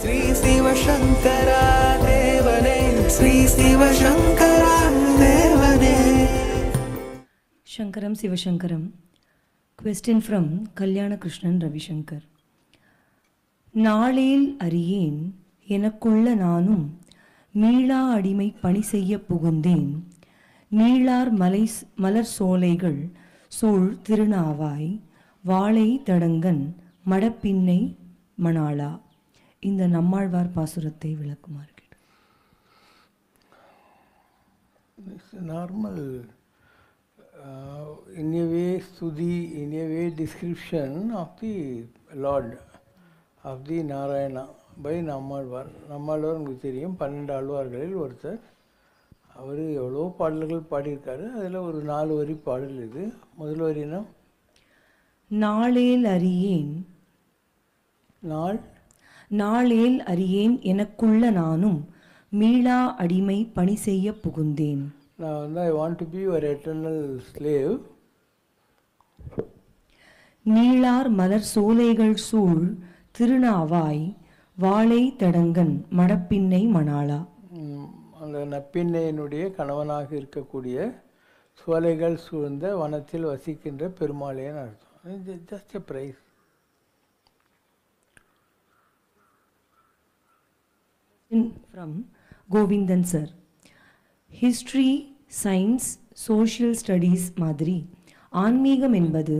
ஸ்ரீ சிவசங்கரா தேவனே, ஸ்ரீ சிவசங்கரா தேவனே. Shankaram Sivashankaram. Question from Kalyana Krishnan Ravishankar. நாளேல் அறியேன் எனக்குள்ள நானும் மீளா அடிமை பணி செய்ய புகுந்தேன். நீளார் மலர் சோலைகள் சூழ் திருநாவாய் வாழை தடங்கன் மடப்பின்னை மணாளா. இந்த நம்மாழ்வார் பாசுரத்தை விளக்குமாறு கேட்டு. Normal in a way study, in a way description of the Lord, of the Narayana by Nammalvar. Nammalvar உங்களுக்கு தெரியும் 12 ஆழ்வார்களில் ஒருத்தர். அவர் எவ்வளோ பாடல்கள் பாடியிருக்காரு. அதில் ஒரு 4 வரி பாடல் இது. முதல் வரினா நாளேல் அறியேன், நாளேல் அறியேன் எனக்குள்ள நானும் மீளா அடிமை பணி செய்ய புகுந்தேன். நான் வந்து I want to be your eternal slave. நீளார் மலர் சோலைகள் சூழ் திருநாவாய் வாழை தடங்கன் மடப்பின்னை மணாளா. அந்த நப்பின்னையினுடைய கணவனாக இருக்கக்கூடிய சோலைகள் சூழ்ந்த வனத்தில் வசிக்கின்ற பெருமாளேன்னு அர்த்தம். Just a prize. From Govindan sir. History, science, social studies மாதிரி ஆன்மீகம் என்பது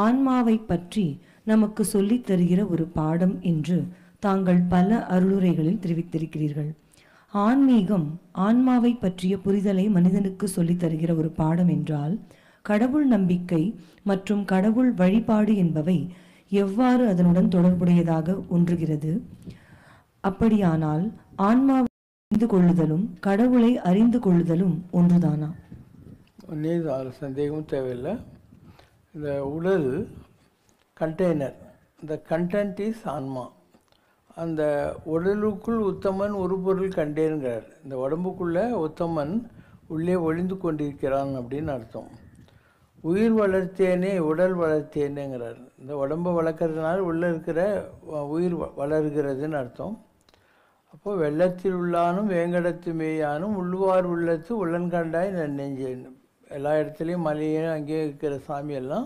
ஆன்மாவை பற்றி நமக்கு சொல்லித் தருகிற ஒரு பாடம் என்று தாங்கள் பல அருளுரைகளில் தெரிவித்திருக்கிறீர்கள். ஆன்மீகம் ஆன்மாவை பற்றிய புரிதலை மனிதனுக்கு சொல்லித் தருகிற ஒரு பாடம் என்றால், கடவுள் நம்பிக்கை மற்றும் கடவுள் வழிபாடு என்பவை எவ்வாறு அதனுடன் தொடர்புடையதாக ஒன்றுகிறது? அப்படியானால் ஆன்மாவை அறிந்து கொள்ளுதலும் கடவுளை அறிந்து கொள்ளுதலும் ஒன்றுதானா? ஒன்றே சந்தேகமும் தேவையில்லை. இந்த உடல் கண்டெய்னர், இந்த கண்டென்ட் இஸ் ஆன்மா. அந்த உடலுக்குள் உத்தமன் ஒரு பொருள் கண்டேனுங்கிறார். இந்த உடம்புக்குள்ளே உத்தமன் உள்ளே ஒளிந்து கொண்டிருக்கிறான் அப்படின்னு அர்த்தம். உயிர் வளர்த்தேனே உடல் வளர்த்தேனேங்கிறார். இந்த உடம்பை வளர்க்கறதுனால உள்ளே இருக்கிற உயிர் வளர்கிறதுன்னு அர்த்தம். அப்போது வெள்ளத்தில் உள்ளானும் வேங்கடத்து மேயானும் உள்ளுவார் உள்ளத்து உள்ளன்கண்டாய் நெஞ்சேன். எல்லா இடத்துலையும் மலையும் அங்கேயே இருக்கிற சாமியெல்லாம்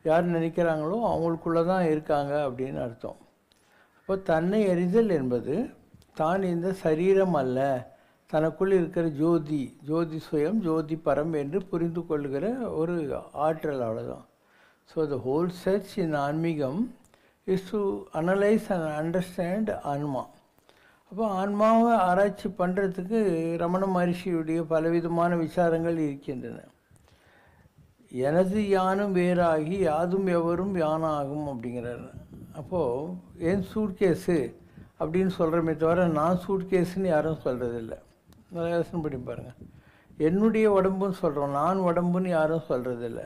யார் நினைக்கிறாங்களோ அவங்களுக்குள்ளே தான் இருக்காங்க அப்படின்னு அர்த்தம். அப்போ தன்னை அறிதல் என்பது தான் இந்த சரீரம் அல்ல, தனக்குள் இருக்கிற ஜோதி, ஜோதி சுயம், ஜோதி பரம் என்று புரிந்து கொள்கிற ஒரு ஆற்றல், அவ்வளோதான். ஸோ த ஹோல் சர்ச் இன் ஆன்மீகம் is to analyse and understand ஆன்மா. அப்போ ஆன்மாவை ஆராய்ச்சி பண்ணுறதுக்கு ரமண மகரிஷியுடைய பலவிதமான விசாரங்கள் இருக்கின்றன. எனது யானும் வேறாகி யாதும் எவரும் யானாகும் அப்படிங்கிறாரு. அப்போது என் சூட்கேஸு அப்படின்னு சொல்கிறமே தவிர நான் சூட்கேஸுன்னு யாரும் சொல்கிறதில்ல. நல்லா யோசனை பண்ணி பாருங்கள். என்னுடைய உடம்புன்னு சொல்கிறோம், நான் உடம்புன்னு யாரும் சொல்கிறதில்ல.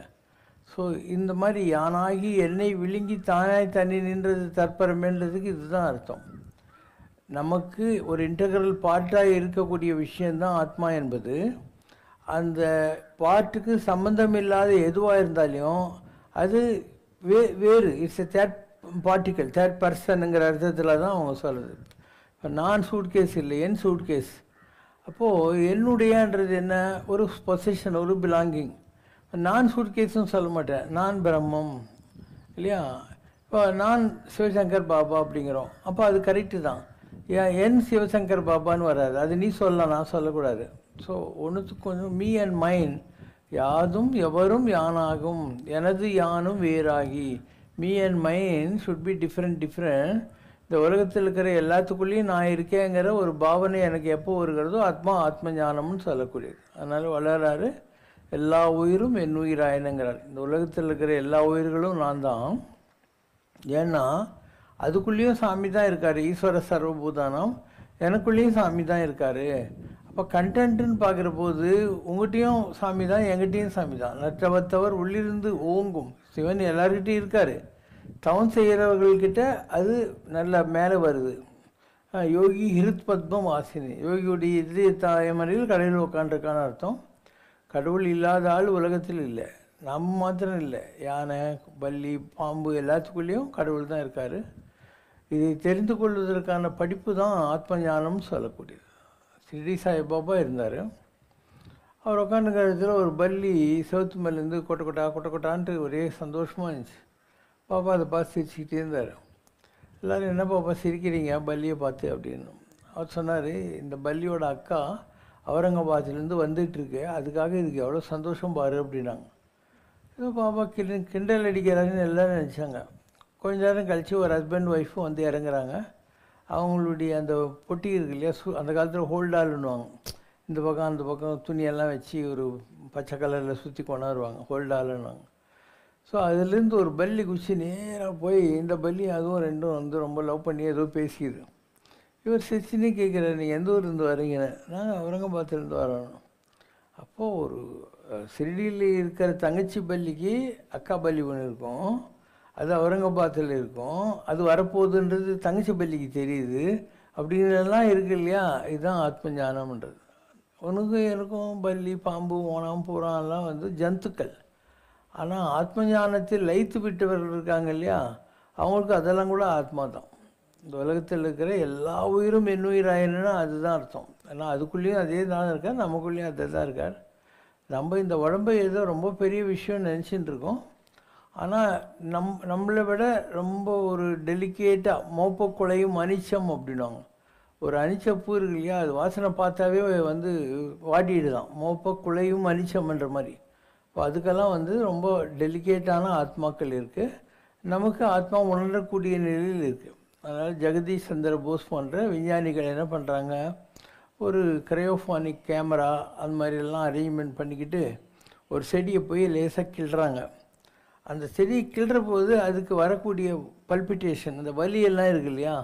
ஸோ இந்த மாதிரி யானாகி என்னை விழுங்கி தானாய் தண்ணி நின்றது தற்பரமேன்றதுக்கு இதுதான் அர்த்தம். நமக்கு ஒரு இன்டெக்ரல் பார்ட்டாக இருக்கக்கூடிய விஷயந்தான் ஆத்மா என்பது. அந்த பார்ட்டுக்கு சம்பந்தம் இல்லாத எதுவாக இருந்தாலும் அது வேறு, it's a third particle, third பர்சனுங்கிற அர்த்தத்தில் தான் அவங்க சொல்கிறது. இப்போ நான் சூட்கேஸ் இல்லை, என் சூட்கேஸ். அப்போது என்னுடையன்றது என்ன? ஒரு பொசிஷன், ஒரு பிலாங்கிங். நான் சூட்கேஸும் சொல்ல மாட்டேன், நான் பிரம்மம் இல்லையா? இப்போ நான் சிவசங்கர் பாபா அப்படிங்கிறோம், அப்போ அது கரெக்டு தான். என் சிவசங்கர் பாபான்னு வராது, அது நீ சொல்லலாம், நான் சொல்லக்கூடாது. ஸோ ஒன்றுத்துக்கு கொஞ்சம் மீ அண்ட் மைண்ட், யாதும் எவரும் யானாகும், எனது யானும் வேறாகி. Me and mind should be different. இந்த உலகத்தில் இருக்கிற எல்லாத்துக்குள்ளேயும் நான் இருக்கேங்கிற ஒரு பாவனை எனக்கு எப்போ வருகிறதோ ஆத்ம ஞானம்னு சொல்லக்கூடியது. அதனால் வளராரு, எல்லா உயிரும் என் உயிராயினுங்கிறார். இந்த உலகத்தில் இருக்கிற எல்லா உயிர்களும் நான் தான். ஏன்னா அதுக்குள்ளேயும் சாமி தான் இருக்கார். ஈஸ்வர சர்வபூதானம், எனக்குள்ளேயும் சாமி தான் இருக்கார். அப்போ கண்டென்ட்டுன்னு பார்க்குற போது உங்கள்கிட்டையும் சாமி தான், எங்கிட்டையும் சாமி தான். நற்றவத்தவர் உள்ளிருந்து ஓங்கும் சிவன் எல்லார்கிட்டையும் இருக்கார். தவம் செய்கிறவர்கள்கிட்ட அது நல்ல மேலே வருது. யோகி ஹிருத் பத்மம் ஆசினி, யோகியுடைய இதய தாயமறையில் கடவுள் உட்காண்டிருக்கான்னு அர்த்தம். கடவுள் இல்லாத ஆள் உலகத்தில் இல்லை, நம்ம மாத்திரம் இல்லை. யானை, பல்லி, பாம்பு எல்லாத்துக்குள்ளேயும் கடவுள் தான் இருக்கார். இதை தெரிந்து கொள்வதற்கான படிப்பு தான் ஆத்ம ஞானம்னு சொல்லக்கூடியது. ஷிரடி சாய்பாபா இருந்தார். அவர் உட்காந்துக்கிற இடத்துல ஒரு பல்லி செவுத்து மேலேருந்து கொட்டான்ட்டு ஒரே சந்தோஷமாக இருந்துச்சு. பாப்பா அதை பார்த்து சிரிச்சுக்கிட்டே இருந்தார். எல்லோரும் என்ன பாப்பா சிரிக்கிறீங்க பல்லியை பார்த்து அப்படின்னு. அவர் சொன்னார், இந்த பல்லியோட அக்கா அவுரங்காபாத்லேருந்து வந்துட்டுருக்கு, அதுக்காக இதுக்கு எவ்வளோ சந்தோஷம் பாரு அப்படின்னாங்க. ஏதோ பாப்பா கிண்டல் அடிக்கிறாருன்னு எல்லோரும் நினச்சாங்க. கொஞ்ச நேரம் கழித்து ஒரு ஹஸ்பண்ட் ஒய்ஃபும் வந்து இறங்குறாங்க. அவங்களுடைய அந்த பொட்டி இருக்கு இல்லையா, அந்த காலத்தில் ஹோல்டாலுன்னுவாங்க. இந்த பக்கம் அந்த பக்கம் துணியெல்லாம் வச்சு ஒரு பச்சை கலரில் சுற்றி கொண்டாடுவாங்க, ஹோல்டாலுன்னுவாங்க. ஸோ அதுலேருந்து ஒரு பல்லி குச்சி நேராக போய் இந்த பல்லி அதுவும் ரெண்டும் வந்து ரொம்ப லவ் பண்ணி ஏதோ பேசிடுது. இவர் சிரிச்சுன்னே கேட்குறாரு, நீங்கள் எந்த ஊர்லேருந்து வரீங்கன்னு. நாங்கள் அவுரங்காபாத்லேருந்து வரோம். அப்போது ஒரு ஷிரடியில் இருக்கிற தங்கச்சி பல்லிக்கு அக்கா பல்லி ஒன்று இருக்கும், அது அவுரங்காபாத்தில் இருக்கும், அது வரப்போகுதுன்றது தங்கச்சி பள்ளிக்கு தெரியுது. அப்படிங்கிறதெல்லாம் இருக்குது இல்லையா, இதுதான் ஆத்ம ஞானம்ன்றது. உனக்கும் எனக்கும் பல்லி பாம்பு ஓணம் பூரான்லாம் வந்து ஜந்துக்கள். ஆனால் ஆத்ம ஞானத்தில் லயித்து விட்டவர்கள் இருக்காங்க இல்லையா, அவங்களுக்கு அதெல்லாம் கூட ஆத்மா தான். இந்த உலகத்தில் இருக்கிற எல்லா உயிரும் என்னுயிராயினா அதுதான் அர்த்தம். ஏன்னா அதுக்குள்ளேயும் அதே தான் இருக்கார், நமக்குள்ளேயும் அதே தான் இருக்கார். நம்ம இந்த உடம்பை ஏதோ ரொம்ப பெரிய விஷயம் நினச்சிட்டு இருக்கோம். ஆனால் நம்மளை விட ரொம்ப ஒரு டெலிகேட்டாக மோப்பக்குலையும் அனிச்சம் அப்படின்வாங்க. ஒரு அனிச்சப்பூ இருக்கு இல்லையா, அது வாசனை பார்த்தாவே வந்து வாட்டிடுதான், மோப்பக்குலையும் அனிச்சம்ன்ற மாதிரி. இப்போ அதுக்கெல்லாம் வந்து ரொம்ப டெலிகேட்டான ஆத்மாக்கள் இருக்குது. நமக்கு ஆத்மா உணரக்கூடிய நிலையில் இருக்குது. அதனால் ஜெகதீஷ் சந்திர போஸ் போன்ற விஞ்ஞானிகள் என்ன பண்ணுறாங்க, ஒரு கிரையோஃபானிக் கேமரா அந்த மாதிரிலாம் அரேஞ்ச்மெண்ட் பண்ணிக்கிட்டு ஒரு செடியை போய் லேசாக கிள்றாங்க. அந்த செடியை கிள்ற போது அதுக்கு வரக்கூடிய பல்பிட்டேஷன், அந்த வலியெல்லாம் இருக்கு இல்லையா,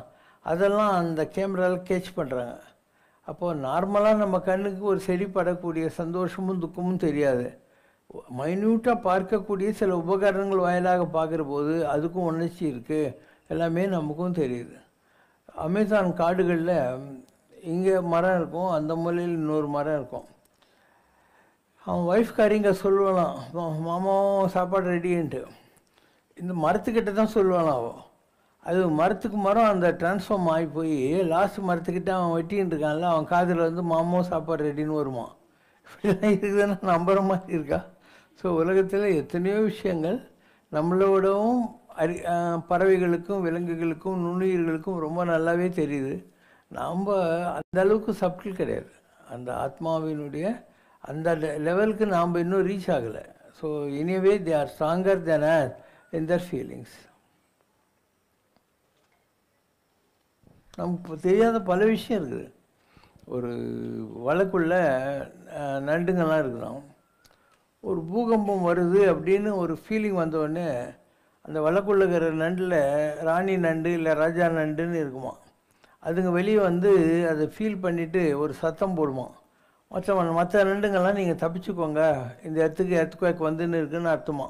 அதெல்லாம் அந்த கேமராவில் கேட்ச் பண்ணுறாங்க. அப்போது நார்மலாக நம்ம கண்ணுக்கு ஒரு செடி படக்கூடிய சந்தோஷமும் துக்கமும் தெரியாது. மைன்யூட்டாக பார்க்கக்கூடிய சில உபகரணங்கள் வாயிலாக பார்க்குற போது அதுக்கும் உணர்ச்சி இருக்குது, எல்லாமே நமக்கும் தெரியுது. அமேசான் காடுகளில் இங்கே மரம் இருக்கும், அந்த மூலையில் இன்னொரு மரம் இருக்கும். அவன் ஒய்ஃப்காரிங்க சொல்லுவானாம், மாமாவும் சாப்பாடு ரெடின்ட்டு. இந்த மரத்துக்கிட்ட தான் சொல்லுவானா அவன். அது மரத்துக்கு மரம் அந்த டிரான்ஸ்ஃபார்ம் ஆகி போய் லாஸ்ட் மரத்துக்கிட்ட அவன் வெட்டின்னு இருக்கான்ல, அவன் காதில் வந்து மாமாவும் சாப்பாடு ரெடின்னு வருமா. இப்படிலாம் இருக்குதுன்னா நம்புகிற மாதிரி இருக்கா? ஸோ உலகத்தில் எத்தனையோ விஷயங்கள் நம்மளோடவும் பறவைகளுக்கும் விலங்குகளுக்கும் நுண்ணுயிர்களுக்கும் ரொம்ப நல்லாவே தெரியுது. நாம் அந்த அளவுக்கு சப்டில் கிடையாது. அந்த ஆத்மாவினுடைய அந்த லெவலுக்கு நாம் இன்னும் ரீச் ஆகலை. So anyway they are stronger than us in their feelings. நமக்கு தெரியாத பல விஷயம் இருக்குது. ஒரு வலைக்குள்ள நண்டுங்கள்லாம் இருக்கிறோம். ஒரு பூகம்பம் வருது அப்படின்னு ஒரு ஃபீலிங் வந்தோடனே அந்த வலைக்குள்ள இருக்கிற நண்டில் ராணி நண்டு இல்லை ராஜா நண்டுன்னு இருக்குமா, அதுங்க வெளியே வந்து அதை ஃபீல் பண்ணிவிட்டு ஒரு சத்தம் போடுமா. மற்ற நண்டுங்கள்லாம் நீங்கள் தப்பிச்சுக்கோங்க, இந்த இடத்துக்கு எர்த்குவேக் வந்துன்னு இருக்குன்னு அர்த்தமா.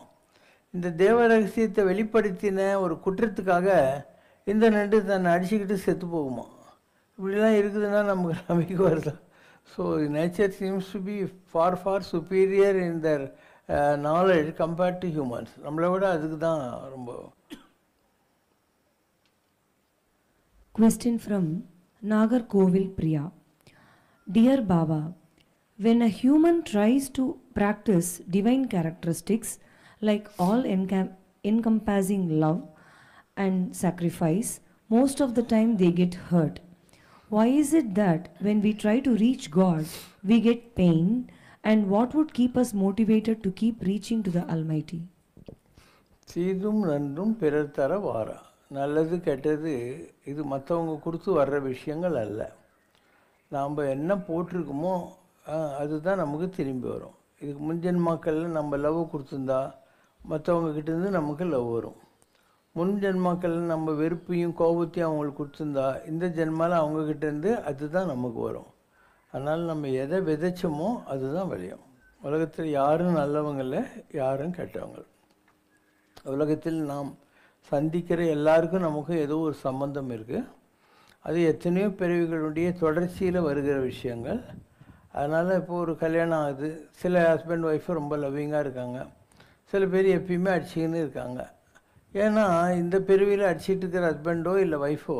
இந்த தேவ ரகசியத்தை வெளிப்படுத்தின ஒரு குற்றத்துக்காக இந்த நண்டு தன்னை அடிச்சுக்கிட்டு செத்து போகுமா. இப்படிலாம் இருக்குதுன்னா நமக்கு நம்பிக்கை வருதா? So nature seems to be far superior in their knowledge compared to humans. நம்மளை விட அதுக்கு தான் ரொம்ப. Question from Nagarkovil Priya. Dear Baba, when a human tries to practice divine characteristics like all encompassing love and sacrifice, most of the time they get hurt. Why is it that when we try to reach God, we get pain, and what would keep us motivated to keep reaching to the Almighty? தீதும் நன்றும் பிறர் தர வாரா. நல்லது கெட்டது இது மற்றவங்க கொடுத்து வர்ற விஷயங்கள் அல்ல. நாம் என்ன போட்டிருக்கோமோ அதுதான் நமக்கு திரும்பி வரும். இதுக்கு முன்ஜென்மாக்களில் நம்ம லவ் கொடுத்துருந்தா மற்றவங்கக்கிட்டேருந்து நமக்கு லவ் வரும். முன் ஜென்மாக்களில் நம்ம வெறுப்பையும் கோபத்தையும் அவங்களுக்கு கொடுத்துருந்தா இந்த ஜென்மாவில் அவங்கக்கிட்டேருந்து அதுதான் நமக்கு வரும். அதனால் நம்ம எதை விதைச்சோமோ அதுதான் விளையும். உலகத்தில் யாரும் நல்லவங்க இல்லை, யாரும் கெட்டவங்க. உலகத்தில் நாம் சந்திக்கிற எல்லாருக்கும் நமக்கும் ஏதோ ஒரு சம்பந்தம் இருக்குது. அது எத்தனையோ பிறவிகளுடைய தொடர்ச்சியில் வருகிற விஷயங்கள். அதனால் இப்போது ஒரு கல்யாணம் ஆகுது, சில ஹஸ்பண்ட் ஒய்ஃபு ரொம்ப லவ்விங்காக இருக்காங்க, சில பேர் எப்பயுமே அடிச்சுக்கின்னு இருக்காங்க. ஏன்னா இந்த பிறவியில் அடிச்சிட்டு இருக்கிற ஹஸ்பண்டோ இல்லை ஒய்ஃபோ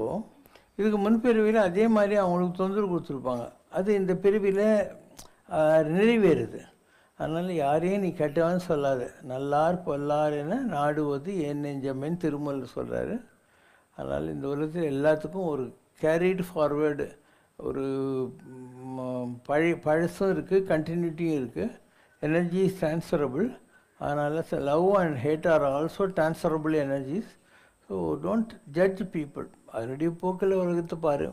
இதுக்கு முன்பிறவியில் அதே மாதிரி அவங்களுக்கு தொந்தரவு கொடுத்துருப்பாங்க. அது இந்த பிறவியில் நிறைவேறுது. அதனால் யாரையும் நீ கெட்டவன்னு சொல்லாத. நல்லார் பொல்லார் என நாடுவது என் நெஞ்சமேன்னு திருமூலர் சொல்கிறாரு. அதனால் இந்த உலகத்தில் எல்லாத்துக்கும் ஒரு கேரிடு ஃபார்வேர்டு ஒரு பழசும் இருக்குது, கண்டினியூட்டியும் இருக்குது. Energy is transferable. அதனால் love and hate are also transferable energies. So don't judge people. அதனுடைய போக்கில் உலகத்தை பாரு.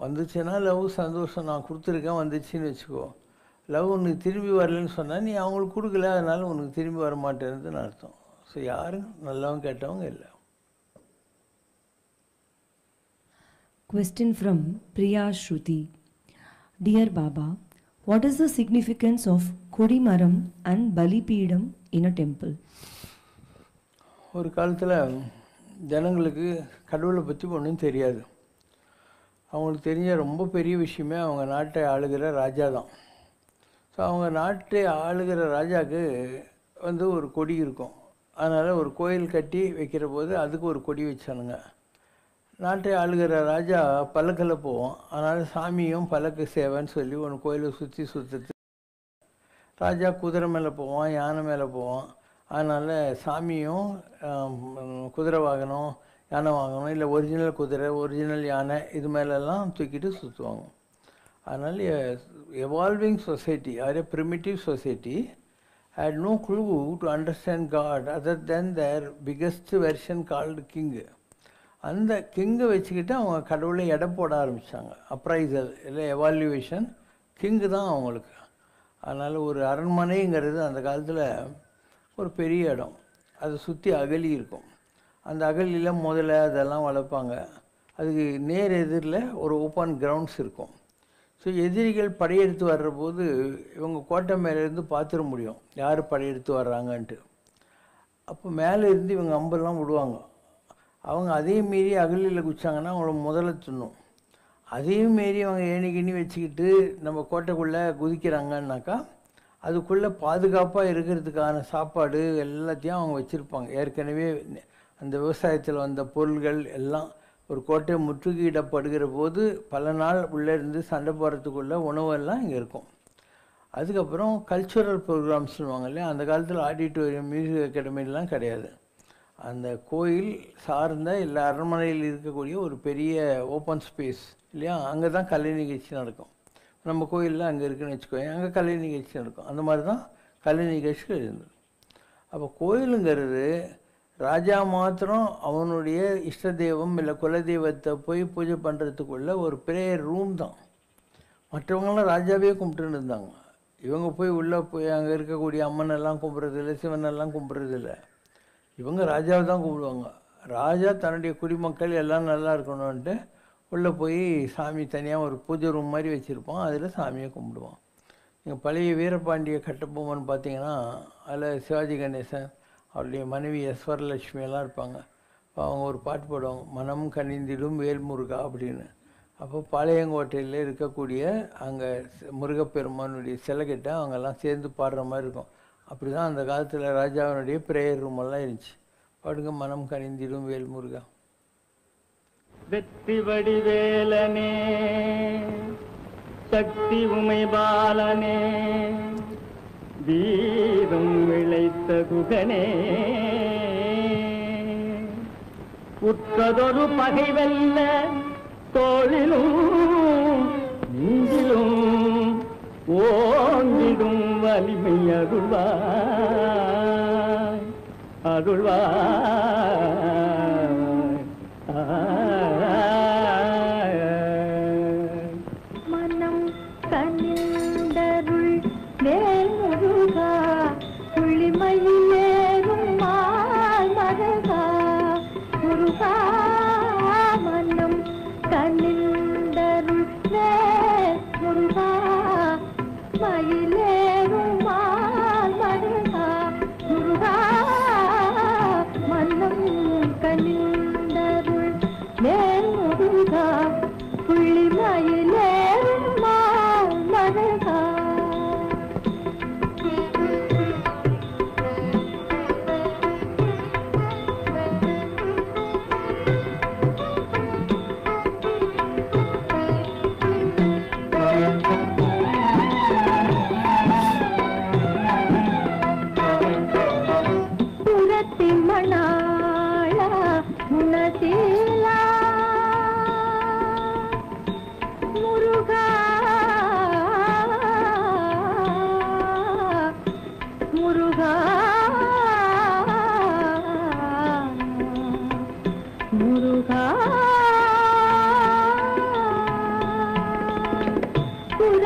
வந்துச்சுன்னா லவ் சந்தோஷம், நான் கொடுத்துருக்கேன் வந்துச்சுன்னு வச்சுக்கோ. லவ் உனக்கு திரும்பி வரலன்னு சொன்னால் நீ அவங்களுக்கு கொடுக்கல, அதனால் உனக்கு திரும்பி வர மாட்டேன்னு அர்த்தம். ஸோ யாரும் நல்லவங்க கேட்டவங்க இல்லை. Question from Priya Shruti. Dear Baba, what is the significance of Kodimaram and Balipeedam in a temple? ஒரு காலத்தில் ஜனங்களுக்கு கடவுளை பற்றி ஒன்றும் தெரியாது. அவங்களுக்கு தெரிஞ்ச ரொம்ப பெரிய விஷயமே அவங்க நாட்டை ஆளுகிற ராஜா தான். ஸோ அவங்க நாட்டை ஆளுகிற ராஜாவுக்கு ஒரு கொடி இருக்கும். அதனால் ஒரு கோயில் கட்டி வைக்கிற போது அதுக்கு ஒரு கொடி வச்சானுங்க. நாட்டை ஆளுகிற ராஜா பல்லக்கில் போவோம். அதனால் சாமியும் பல்லக்கு சேவைன்னு சொல்லி ஒன்று கோயிலை சுற்றி சுற்றுறது. ராஜா குதிரை மேலே போவான், யானை மேலே போவான். அதனால் சாமியும் குதிரை வாகனம், யானை வாகனம், இல்லை ஒரிஜினல் குதிரை, ஒரிஜினல் யானை இது மேலெல்லாம் தூக்கிட்டு சுற்றுவாங்க. அதனால் evolving society or a primitive society had no clue to understand God other than their biggest version called king. அந்த கிங்கை வச்சுக்கிட்டு அவங்க கடவுளை எடை போட ஆரம்பித்தாங்க. அப்ரைசல் இல்லை எவால்யூவேஷன் கிங்கு தான் அவங்களுக்கு. அதனால் ஒரு அரண்மனைங்கிறது அந்த காலத்தில் ஒரு பெரிய இடம். அதை சுற்றி அகழி இருக்கும். அந்த அகழியில் முதல்ல அதெல்லாம் வளர்ப்பாங்க. அதுக்கு நேர் எதிரில் ஒரு ஓப்பன் கிரவுண்ட்ஸ் இருக்கும். ஸோ எதிரிகள் படையெடுத்து வர்ற போது இவங்க கோட்டை மேலேருந்து பார்த்துட முடியும் யார் படையெடுத்து வர்றாங்கன்ட்டு. அப்போ மேலே இருந்து இவங்க அம்பெல்லாம் விடுவாங்க. அவங்க அதே மீறி அகலியில் குச்சாங்கன்னா அவங்கள முதல்ல தின்னும். அதையும் மீறி அவங்க ஏணிக்கிணி வச்சுக்கிட்டு நம்ம கோட்டைக்குள்ளே குதிக்கிறாங்கன்னாக்கா அதுக்குள்ளே பாதுகாப்பாக இருக்கிறதுக்கான சாப்பாடு எல்லாத்தையும் அவங்க வச்சுருப்பாங்க. ஏற்கனவே அந்த விவசாயத்தில் வந்த பொருள்கள் எல்லாம் ஒரு கோட்டை முற்றுகையிடப்படுகிற போது பல நாள் உள்ளே இருந்து சண்டை போடுறதுக்குள்ள உணவெல்லாம் இங்கே இருக்கும். அதுக்கப்புறம் கல்ச்சுரல் ப்ரோக்ராம்ஸ் சொல்லுவாங்க இல்லையா. அந்த காலத்தில் ஆடிட்டோரியம், மியூசிக் அகாடமிலாம் கிடையாது. அந்த கோயில் சார்ந்த இல்லை அரண்மனையில் இருக்கக்கூடிய ஒரு பெரிய ஓப்பன் ஸ்பேஸ் இல்லையா, அங்கே தான் கலை நிகழ்ச்சி நடக்கும். நம்ம கோயிலில் அங்கே இருக்குதுன்னு வச்சுக்கோங்க, அங்கே கலை நிகழ்ச்சி நடக்கும். அந்த மாதிரி தான் கலை நிகழ்ச்சிகள் இருந்தது. அப்போ கோயிலுங்கிறது ராஜா மாத்திரம் அவனுடைய இஷ்ட தெய்வம் இல்லை குலதெய்வத்தை போய் பூஜை பண்ணுறதுக்குள்ள ஒரு ப்ரேயர் ரூம் தான். மற்றவங்களாம் ராஜாவே கும்பிட்டுன்னு இருந்தாங்க. இவங்க போய் உள்ளே போய் அங்கே இருக்கக்கூடிய அம்மனெல்லாம் கும்பிட்றதில்லை, சிவனெல்லாம் கும்பிட்றதில்லை. இவங்க ராஜாவை தான் கும்பிடுவாங்க. ராஜா தன்னுடைய குடிமக்கள் எல்லாம் நல்லா இருக்கணும்ன்ட்டு உள்ளே போய் சாமி தனியாக ஒரு பூஜை ரூம் மாதிரி வச்சுருப்பான். அதில் சாமியை கும்பிடுவான். நீங்கள் பழைய வீரபாண்டிய கட்டபொம்மன் பார்த்தீங்கன்னா அதில் சிவாஜி கணேசன் அவருடைய மனைவி எஸ்வரலட்சுமி எல்லாம் இருப்பாங்க. அப்போ அவங்க ஒரு பாட்டு போடுவாங்க, மனம் கனிந்திடும் வேல்முருகா அப்படின்னு. அப்போ பாளையங்கோட்டையில் இருக்கக்கூடிய அங்கே முருகப்பெருமானுடைய சிலைக்கிட்ட அவங்கெல்லாம் சேர்ந்து பாடுற மாதிரி இருக்கும். அப்படி தான் அந்த காலத்தில் ராஜாவினுடைய ப்ரேயர் ரூமெல்லாம் இருந்துச்சு. பாடுங்க, மனம் கனிந்திடும் வேல்முருகா. வெற்றி வடிவேலனே சக்தி உமை பாலனே வீரம் விளைத்த குகனே உற்றதொரு பகை வெல்ல தோழிலும் நெஞ்சிலும் ஓங்கிடும் வலிமை அருள்வாய் அருள்வாய். மனம் கனிந்தருள் வேல்முருகா புள்ளிமயிலேறும் மால் மருகா முருகா. மனம் கனிந்தருள் வேல்முருகா மயிலேறும் மால் மருகா முருகா. மனம்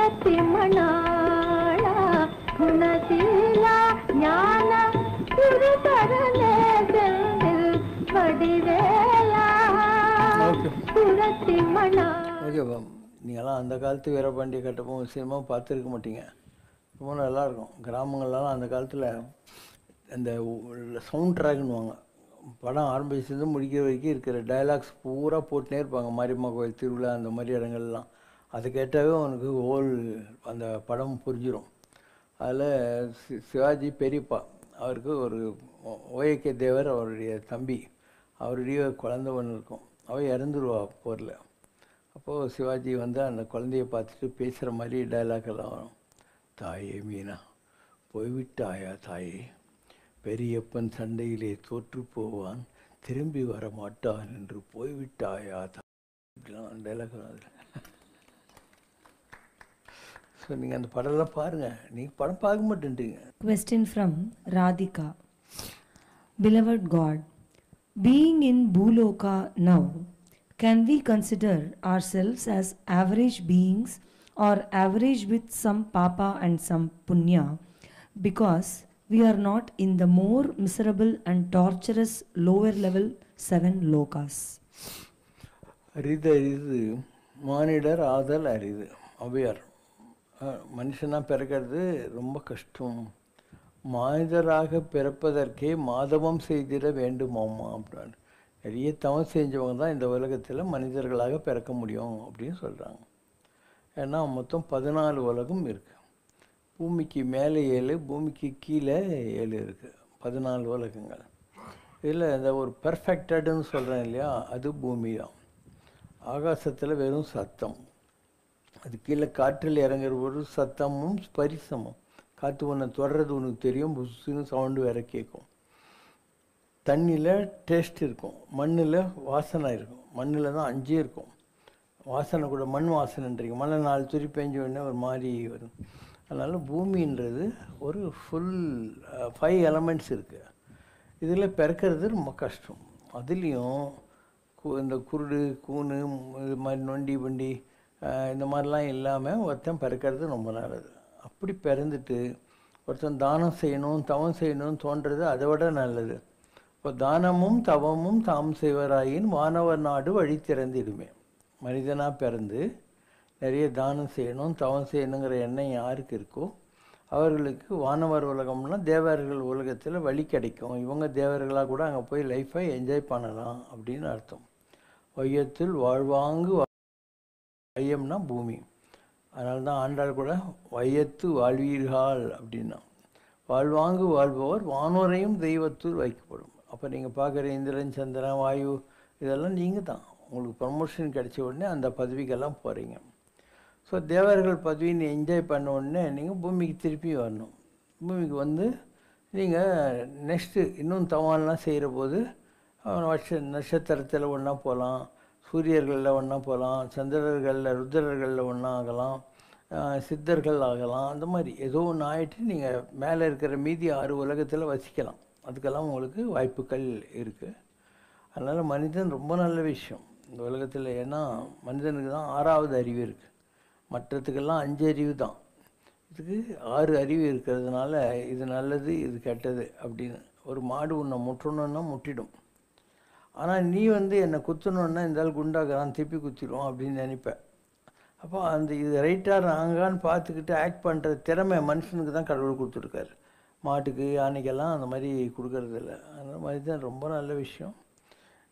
குலத்தி மணாளா குணசீலா ஞான குருதரனே செந்தில் வடிவேலா குலத்தி மணா. ஓகே, நீங்கள்லாம் அந்த காலத்து வீரபாண்டிய கட்டபொம்மன் சினிமா பார்த்துருக்க மாட்டீங்க. ரொம்ப நல்லாயிருக்கும். கிராமங்கள்லாம் அந்த காலத்தில் அந்த சவுண்ட் ட்ராக்னுவாங்க, படம் ஆரம்பிச்சது முடிக்கிற வரைக்கும் இருக்கிற டைலாக்ஸ் பூரா போட்டுனே இருப்பாங்க. மாரியம்மா கோயில் திருவிழா அந்த மாதிரி இடங்கள்லாம் அதை கேட்டாவே அவனுக்கு ஹோல் அந்த படம் புரிஞ்சிடும். அதில் சிவாஜி பெரியப்பா அவருக்கு ஒரு ஓஏகே தேவர் அவருடைய தம்பி, அவருடைய குழந்தை ஒன்று இருக்கும், அவள் இறந்துருவா போரில். அப்போது சிவாஜி வந்து அந்த குழந்தைய பார்த்துட்டு பேசுகிற மாதிரி டைலாக் எல்லாம் வரும். தாயே மீனா, போய்விட்டாயா தாயே, பெரியப்பன் சண்டையிலே தோற்று போவான், திரும்பி வர மாட்டான் என்று போய்விட்டாயா தாய், இப்படிலாம் டைலாக் வரும் அதில். ஸோ நீங்கள் அந்த படம்லாம் பாருங்கள், நீங்கள் படம் பார்க்க மாட்டேன்றீங்க. Question from Radhika. Beloved God, being in Bhuloka now, can we consider ourselves as average beings or average with some papa and some punya, because we are not in the more miserable and torturous lower level 7 lokas? அரிது மானிடர் ஆதல் அரிது. அவ்வையார், மனுஷனாக பிறக்கிறது ரொம்ப கஷ்டம், மனிதராக பிறப்பதற்கே மாதவம் செய்திட வேண்டுமாம்மா அப்படின்னு. நிறைய தவம் செஞ்சவங்க தான் இந்த உலகத்தில் மனிதர்களாக பிறக்க முடியும் அப்படின்னு சொல்கிறாங்க. ஏன்னா மொத்தம் 14 உலகம் இருக்குது. பூமிக்கு மேலே 7, பூமிக்கு கீழே 7 இருக்குது. 14 உலகங்கள். இதில் இந்த ஒரு பெர்ஃபெக்டடுன்னு சொல்கிறேன் இல்லையா, அது பூமி தான். ஆகாசத்தில் வெறும் சத்தம், அது கீழே காற்றில் இறங்குற ஒரு சத்தமும் ஸ்பரிசமும். காற்று ஒன்று தொடர்றது உனக்கு தெரியும், புஷ்ஷுன்னு சவுண்டு வேற கேட்கும். தண்ணியில் டேஸ்ட் இருக்கும், மண்ணில் வாசனை இருக்கும். மண்ணில் தான் 5 இருக்கும். வாசனை கூட மண் வாசனைன்றீங்க, மழை 4 துளி பெஞ்ச உடனே ஒரு மாதிரி வரும். அதனால் பூமின்றது ஒரு ஃபுல் 5 எலமெண்ட்ஸ் இருக்குது. இதில் பிறக்கிறது ரொம்ப கஷ்டம். அதுலேயும் இந்த குருடு கூணு இது மாதிரி நொண்டி பண்டி இந்த மாதிரிலாம் இல்லாமல் ஒருத்தன் பிறக்கிறது ரொம்ப நல்லது. அப்படி பிறந்துட்டு ஒருத்தன் தானம் செய்யணும் தவம் செய்யணும்னு தோன்றது அதை விட நல்லது. இப்போ தானமும் தவமும் தாம் செய்வராயின் வானவர் நாடு வழி திறந்திடுமே. மனிதனாக பிறந்து நிறைய தானம் செய்யணும் தவம் செய்யணுங்கிற எண்ணம் யாருக்கு இருக்கோ அவர்களுக்கு வானவர் உலகம்னா தேவர்கள் உலகத்தில் வழி கிடைக்கும். இவங்க தேவர்களாக கூட அங்கே போய் லைஃப்பை என்ஜாய் பண்ணலாம் அப்படின்னு அர்த்தம். வையத்தில் வாழ்வாங்கு, வையம்னா பூமி. அதனால தான் ஆண்டாள் கூட வையத்து வாழ்வீர்கள் அப்படின்னா. வாழ்வாங்கு வாழ்பவர் வானோரையும் தெய்வத்தூர் வைக்கப்படும். அப்போ நீங்கள் பார்க்குற இந்திரன் சந்திரன் வாயு இதெல்லாம் நீங்கள் தான். உங்களுக்கு ப்ரமோஷன் கிடைச்ச உடனே அந்த பதவிக்கெல்லாம் போகிறீங்க. ஸோ தேவர்கள் பதவின்னு என்ஜாய் பண்ண உடனே நீங்கள் பூமிக்கு திருப்பி வரணும். பூமிக்கு வந்து நீங்கள் நெக்ஸ்ட்டு இன்னும் தவான்லாம் செய்கிற போது நட்சத்திரத்தில் ஒன்றா போகலாம், சூரியர்களில் ஒன்றா போகலாம், சந்திரர்களில் ருத்ரர்களில் ஒன்றா ஆகலாம், சித்தர்கள் ஆகலாம். அந்த மாதிரி ஏதோ ஒன்று ஆகிட்டு நீங்கள் மேலே இருக்கிற மீதி 6 உலகத்தில் வசிக்கலாம். அதுக்கெல்லாம் உங்களுக்கு வாய்ப்புகள் இருக்குது. அதனால் மனிதன் ரொம்ப நல்ல விஷயம் இந்த உலகத்தில். ஏன்னா மனிதனுக்கு தான் 6வது அறிவு இருக்குது. மற்றத்துக்கெல்லாம் 5 அறிவு தான். இதுக்கு 6 அறிவு இருக்கிறதுனால இது நல்லது இது கெட்டது அப்படின்னு. ஒரு மாடு உன்னை முட்டணுன்னா முட்டிடும். ஆனால் நீ வந்து என்னை குத்தணுன்னா இருந்தாலும் குண்டாகிறான் திருப்பி குத்திடுவோம் அப்படின்னு நினைப்பேன். அப்போ அந்த இது ரைட்டாக ராங்கான்னு பார்த்துக்கிட்டு ஆக்ட் பண்ணுற திறமை மனுஷனுக்கு தான் கடவுள் கொடுத்துருக்காரு. மாட்டுக்கு யானைக்கெல்லாம் அந்த மாதிரி கொடுக்கறதில்ல. அந்த மாதிரி தான் ரொம்ப நல்ல விஷயம்.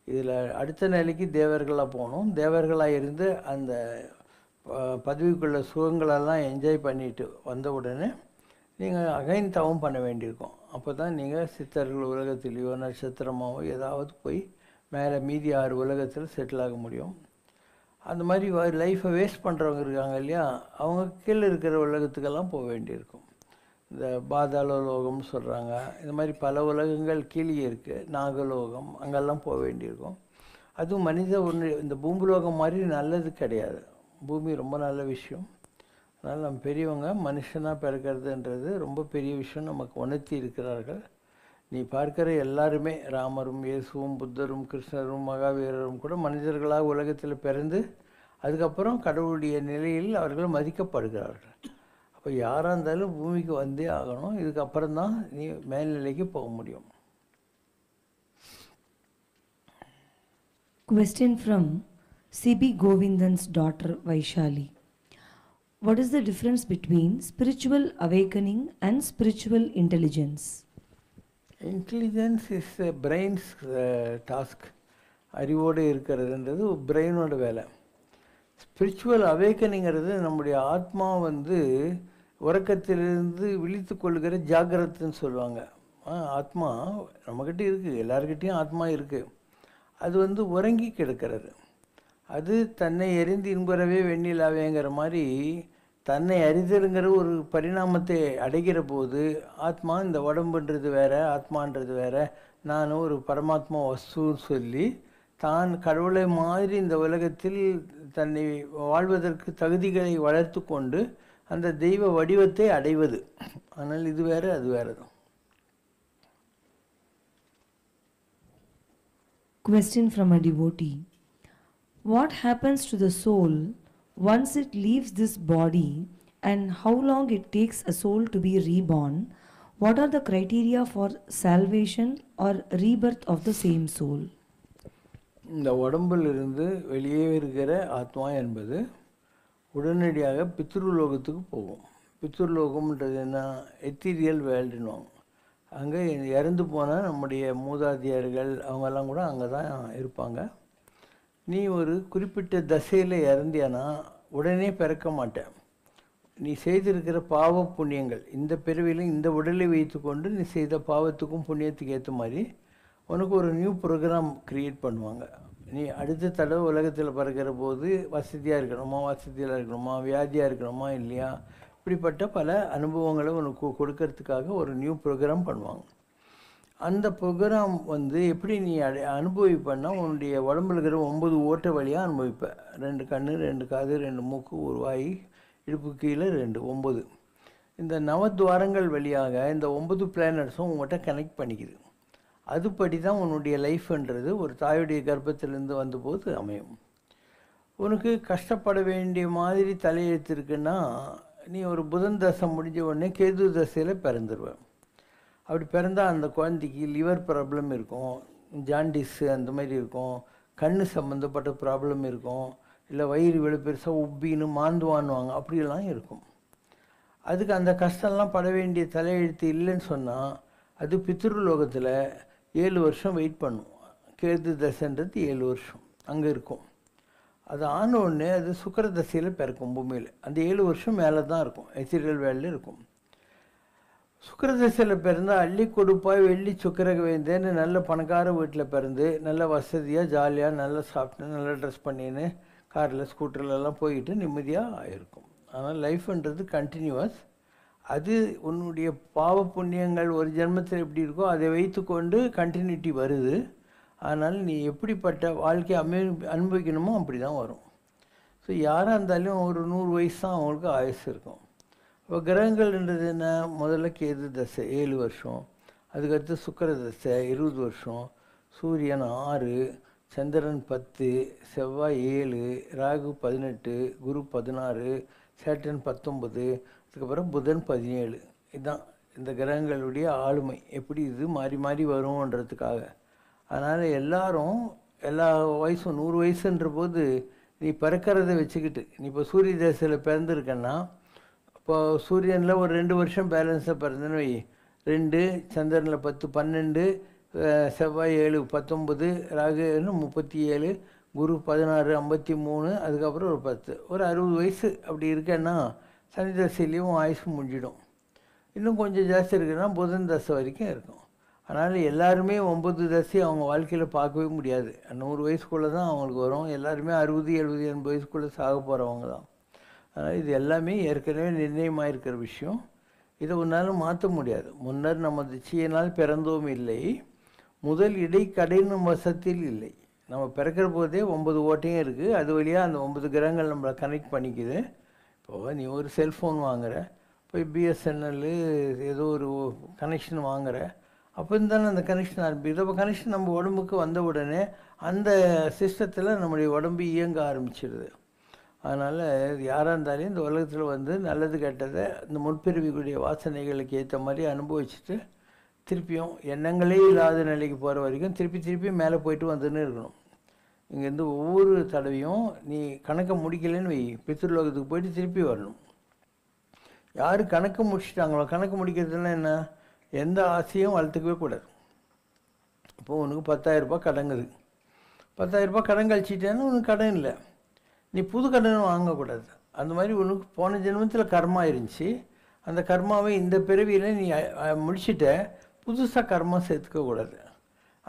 இதில் அடுத்த நிலைக்கு தேவர்களாக போகணும். தேவர்களாக இருந்து அந்த பதவிக்குள்ள சுகங்களெல்லாம் என்ஜாய் பண்ணிட்டு வந்த உடனே நீங்கள் அகைன் தவம் பண்ண வேண்டியிருக்கும். அப்போ தான் நீங்கள் சித்தர்கள் உலகத்திலேயோ நட்சத்திரமாவோ ஏதாவது போய் மேலே மீதி 6 உலகத்தில் செட்டில் ஆக முடியும். அந்த மாதிரி லைஃப்பை வேஸ்ட் பண்ணுறவங்க இருக்காங்க இல்லையா, அவங்க கீழே இருக்கிற உலகத்துக்கெல்லாம் போக வேண்டியிருக்கும். இந்த பாதாள லோகம்னு சொல்கிறாங்க. இந்த மாதிரி பல உலகங்கள் கீழே இருக்குது. நாகலோகம் அங்கெல்லாம் போக வேண்டியிருக்கும். அதுவும் மனித ஒன்று இந்த பூம்புலோகம் மாதிரி நல்லது கிடையாது. பூமி ரொம்ப நல்ல விஷயம். அதனால் நம்ம பெரியவங்க மனுஷனாக பிறக்கிறதுன்றது ரொம்ப பெரிய விஷயம் நமக்கு உணர்த்தி இருக்கிறார்கள். நீ பார்க்கிற எல்லாருமே ராமரும் இயேசுவும் புத்தரும் கிருஷ்ணரும் மகாவீரரும் கூட மனிதர்களாக உலகத்தில் பிறந்து அதுக்கப்புறம் கடவுளுடைய நிலையில் அவர்கள் மதிக்கப்படுகிறார்கள். அப்போ யாராக இருந்தாலும் பூமிக்கு வந்தே ஆகணும். இதுக்கப்புறம் தான் நீ மேல்நிலைக்கு போக முடியும். Question from C.B. Govindan's daughter Vaishali. What is the difference between spiritual awakening and spiritual intelligence? Intelligence is brains task. அறிவோடு இருக்கிறதுன்றது பிரெயினோட வேலை. ஸ்பிரிச்சுவல் அவேக்கனிங்கிறது நம்முடைய ஆத்மா உறக்கத்திலிருந்து விழித்து கொள்கிற ஜாகிரத்துன்னு சொல்லுவாங்க. ஆத்மா நம்மக்கிட்ட இருக்குது, எல்லாருக்கிட்டேயும் ஆத்மா இருக்குது. அது உறங்கி கிடக்கிறது. அது தன்னை எரிந்து இன்புறவே வெண்ணிலாவேங்கிற மாதிரி தன்னை அறிதலுங்கிற ஒரு பரிணாமத்தை அடைகிற போது ஆத்மா இந்த உடம்புன்றது வேற, ஆத்மான்றது வேற, நான் ஒரு பரமாத்மா வஸ்துன்னு சொல்லி தான் கடவுளை மாதிரி இந்த உலகத்தில் தன்னை வாழ்வதற்கு தகுதிகளை வளர்த்து கொண்டு அந்த தெய்வ வடிவத்தை அடைவது. ஆனால் இது வேறு அது வேறு தான். Question from a devotee. What happens to the soul once it leaves this body, and how long it takes a soul to be reborn? What are the criteria for salvation or rebirth of the same soul? இந்த உடம்பிலிருந்து வெளியே இருக்கிற ஆத்மா என்பது உடனடியாக பித்ருலோகத்துக்கு போகும். பித்ருலோகம்ன்றது என்ன? எத்தீரியல் வேர்ல்டுன்னுவாங்க. அங்கே இறந்து போனால் நம்முடைய மூதாதையர்கள் அவங்கெல்லாம் கூட அங்கே தான் இருப்பாங்க. நீ ஒரு குறிப்பிட்ட தசையில் இறந்தியானா உடனே பிறக்க மாட்டேன். நீ செய்திருக்கிற பாவ புண்ணியங்கள் இந்த பிறவியில் இந்த உடலை வைத்து கொண்டு நீ செய்த பாவத்துக்கும் புண்ணியத்துக்கு ஏற்ற மாதிரி உனக்கு ஒரு நியூ ப்ரோக்ராம் க்ரியேட் பண்ணுவாங்க. நீ அடுத்த தடவை உலகத்தில் பிறக்கிற போது வசதியாக இருக்கணுமா, வசதியாக இருக்கணுமா, வியாதியாக இருக்கணுமா இல்லையா, இப்படிப்பட்ட பல அனுபவங்களை உனக்கு கொடுக்கறதுக்காக ஒரு நியூ ப்ரோக்ராம் பண்ணுவாங்க. அந்த ப்ரோக்ராம் எப்படி நீ அனுபவிப்பேன்னா உன்னுடைய உடம்புல இருக்கிற 9 ஓட்டை வழியாக அனுபவிப்ப. 2 கண், 2 காது, 2 மூக்கு, 1 வாய், இடுப்பு கீழே 2, 9. இந்த நவத்வாரங்கள் வழியாக இந்த 9 பிளானட்ஸும் உங்கள்கிட்ட கனெக்ட் பண்ணிக்குது. அதுபடி தான் உன்னுடைய லைஃப்ன்றது ஒரு தாயுடைய கர்ப்பத்திலேருந்து வந்தபோது அமையும். உனக்கு கஷ்டப்பட வேண்டிய மாதிரி தலையெழுத்து இருக்குன்னா நீ ஒரு புதன் தசை முடிஞ்ச உடனே கேது தசையில் பிறந்துடுவேன். அப்படி பிறந்தால் அந்த குழந்தைக்கு லிவர் ப்ராப்ளம் இருக்கும், ஜாண்டிஸு அந்த மாதிரி இருக்கும், கண் சம்மந்தப்பட்ட ப்ராப்ளம் இருக்கும், இல்லை வயிறு இவ்வளோ பெருசாக உப்பின்னு மாந்துவான்னுவாங்க, அப்படியெல்லாம் இருக்கும். அதுக்கு அந்த கஷ்டம்லாம் பட வேண்டிய தலையெழுத்து இல்லைன்னு சொன்னால் அது பித்ருலோகத்தில் 7 வருஷம் வெயிட் பண்ணும். கேது தசைன்றது 7 வருஷம் அங்கே இருக்கும். அது ஆன உடனே அது சுக்கர தசையில் பிறக்கும் பூமியில். அந்த 7 வருஷம் மேலே தான் இருக்கும், எத்திரியல் வேலையில் இருக்கும். சுக்கர தசையில் பிறந்தால் அள்ளி கொடுப்பாய் வெள்ளி சுக்கரக வேந்தேன்னு நல்ல பணக்கார வீட்டில் பிறந்து நல்ல வசதியாக ஜாலியாக நல்லா சாப்பிட்டு நல்லா ட்ரெஸ் பண்ணின்னு காரில் ஸ்கூட்டர்லலாம் போயிட்டு நிம்மதியாக ஆகிருக்கும். ஆனால் லைஃப்ன்றது கண்டினியூவஸ். அது உன்னுடைய பாவ புண்ணியங்கள் ஒரு ஜென்மத்தில் எப்படி இருக்கோ அதை வைத்து கொண்டு கண்டினியூட்டி வருது. அதனால் நீ எப்படிப்பட்ட வாழ்க்கையை அனுபவிக்கணுமோ அப்படி தான் வரும். ஸோ யாராக இருந்தாலும் ஒரு 100 வயசு தான் அவங்களுக்கு ஆயுசு இருக்கும். இப்போ கிரகங்கள்ன்றது என்ன? முதல்ல கேது தசை 7 வருஷம், அதுக்கடுத்து சுக்கர தசை 20 வருஷம், சூரியன் 6, சந்திரன் 10, செவ்வாய் 7, ராகு 18, குரு 16, சேட்டன் 19, அதுக்கப்புறம் புதன் 17. இதுதான் இந்த கிரகங்களுடைய ஆளுமை. எப்படி இது மாறி மாறி வரும்ன்றதுக்காக. அதனால் எல்லாரும் எல்லா வயசும் 100 வயசுன்ற போது நீ பிறக்கிறத வச்சுக்கிட்டு நீ இப்போ சூரிய தசையில் பிறந்திருக்கன்னா இப்போ சூரியனில் ஒரு 2 வருஷம் பேலன்ஸாக பிறந்தேன்னு வை. 2, சந்திரனில் 10, 12, செவ்வாய் 7, 19, ராகு 37, குரு 16, 53, அதுக்கப்புறம் ஒரு 10, ஒரு 60 வயசு அப்படி இருக்கேன்னா சனி தசையிலையும் ஆயுசு முடிஞ்சிடும். இன்னும் கொஞ்சம் ஜாஸ்தி இருக்குன்னா புதன் தசை வரைக்கும் இருக்கும். அதனால் எல்லாருமே 9 தசை அவங்க வாழ்க்கையில் பார்க்கவே முடியாது. 100 வயசுக்குள்ளே தான் அவங்களுக்கு வரும். எல்லாருமே 60, 70, 80 வயசுக்குள்ளே சாக போகிறவங்க தான். அதனால் இது எல்லாமே ஏற்கனவே நிர்ணயமாக இருக்கிற விஷயம். இதை ஒன்றாலும் மாற்ற முடியாது. முன்னர் நம்ம திச்சையினால் பிறந்தோம் இல்லை, முதல் இடைக்கடைன்னு வசத்தில் இல்லை. நம்ம பிறக்கிற போதே 9 ஓட்டையும் இருக்குது. அது வழியாக அந்த 9 கிரகங்கள் நம்மளை கனெக்ட் பண்ணிக்குது. இப்போது நீ ஒரு செல்ஃபோன் வாங்குகிற, போய் பிஎஸ்என்எல் ஏதோ ஒரு கனெக்ஷன் வாங்குகிற, அப்போ இருந்தாலும் அந்த கனெக்ஷன் ஆரம்பிக்குது. அப்போ கனெக்ஷன் நம்ம உடம்புக்கு வந்த உடனே அந்த சிஸ்டத்தில் நம்முடைய உடம்பு இயங்க ஆரம்பிச்சிடுது. அதனால் யாராக இருந்தாலும் இந்த உலகத்தில் வந்து நல்லது கெட்டதை இந்த முற்பிறவிக்குரிய வாசனைகளுக்கு ஏற்ற மாதிரி அனுபவிச்சுட்டு திருப்பியும் எண்ணங்களே இல்லாத நிலைக்கு போகிற வரைக்கும் திருப்பி மேலே போயிட்டு வந்துன்னு இருக்கணும். இங்கேருந்து ஒவ்வொரு தடவையும் நீ கணக்கை முடிக்கலைன்னு வை, பித்ருலோகத்துக்கு போயிட்டு திருப்பி வரணும். யார் கணக்கு முடிச்சிட்டாங்களோ, கணக்கு முடிக்கிறதுனா என்ன, எந்த ஆசையும் வளர்த்துக்கவே கூடாது. இப்போது உனக்கு 10,000 ரூபாய் கடங்குது, 10,000 ரூபாய் கடன் கழிச்சிட்டேன்னு உனக்கு கடன் இல்லை, நீ புது கடன் வாங்கக்கூடாது. அந்த மாதிரி உனக்கு போன ஜென்மத்தில் கர்மா இருந்துச்சு, அந்த கர்மாவை இந்த பிறவியில் நீ முடிச்சுட்ட, புதுசாக கர்மா சேர்த்துக்கக்கூடாது.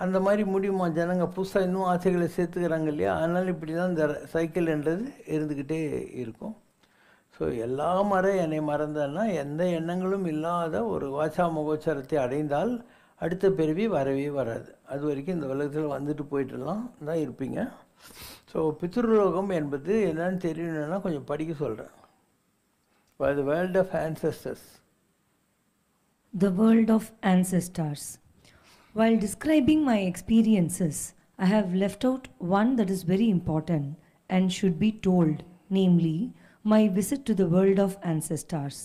அந்த மாதிரி முடியுமா? ஜனங்க புதுசாக இன்னும் ஆசைகளை சேர்த்துக்கிறாங்க இல்லையா? அதனால் இப்படி தான் இந்த சைக்கிள்ன்றது இருந்துக்கிட்டே இருக்கும். ஸோ எல்லா என்னை மறந்தன்னா எந்த எண்ணங்களும் இல்லாத ஒரு வாசா முகோச்சரத்தை அடைந்தால் அடுத்த பிறவி வரவே வராது. அது வரைக்கும் இந்த உலகத்தில் வந்துட்டு போயிட்டுலாம் தான் இருப்பீங்க. ஸோ பித்ருலோகம் என்பது என்னன்னு தெரியணுன்னா கொஞ்சம் படிக்க சொல்கிறேன். The world of ancestors. The world of ancestors. While describing my experiences, I have left out one that is very important and should be told, namely, my visit to the world of ancestors.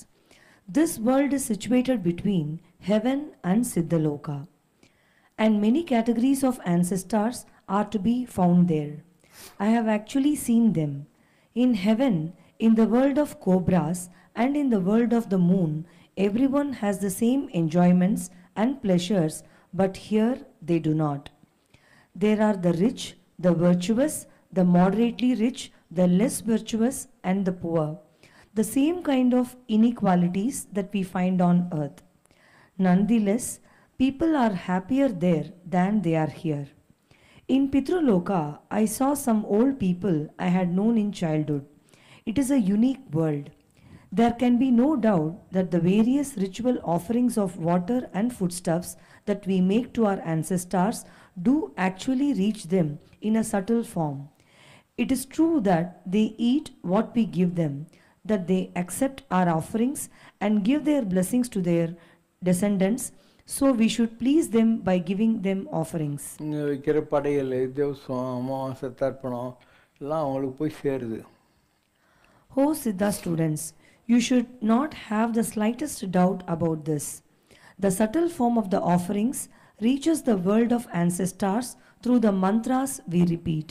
This world is situated between heaven and Siddhaloka, and many categories of ancestors are to be found there. I have actually seen them. In heaven, in the world of cobras, and in the world of the moon, everyone has the same enjoyments and pleasures, but here they do not. There are the rich, the virtuous, the moderately rich, the less virtuous, and the poor. The same kind of inequalities that we find on earth. Nonetheless, people are happier there than they are here. In Pitruloka, I saw some old people I had known in childhood. It is a unique world. There can be no doubt that the various ritual offerings of water and foodstuffs that we make to our ancestors do actually reach them in a subtle form. It is true that they eat what we give them, that they accept our offerings and give their blessings to their descendants, so we should please them by giving them offerings. இங்கே வைக்கிற படையல், தேவசம், அமாவாசை, தர்ப்பணம் எல்லாம் அவங்களுக்கு போய் சேருது. Oh Siddha students, you should not have the slightest doubt about this. The subtle form of the offerings reaches the world of ancestors through the mantras we repeat.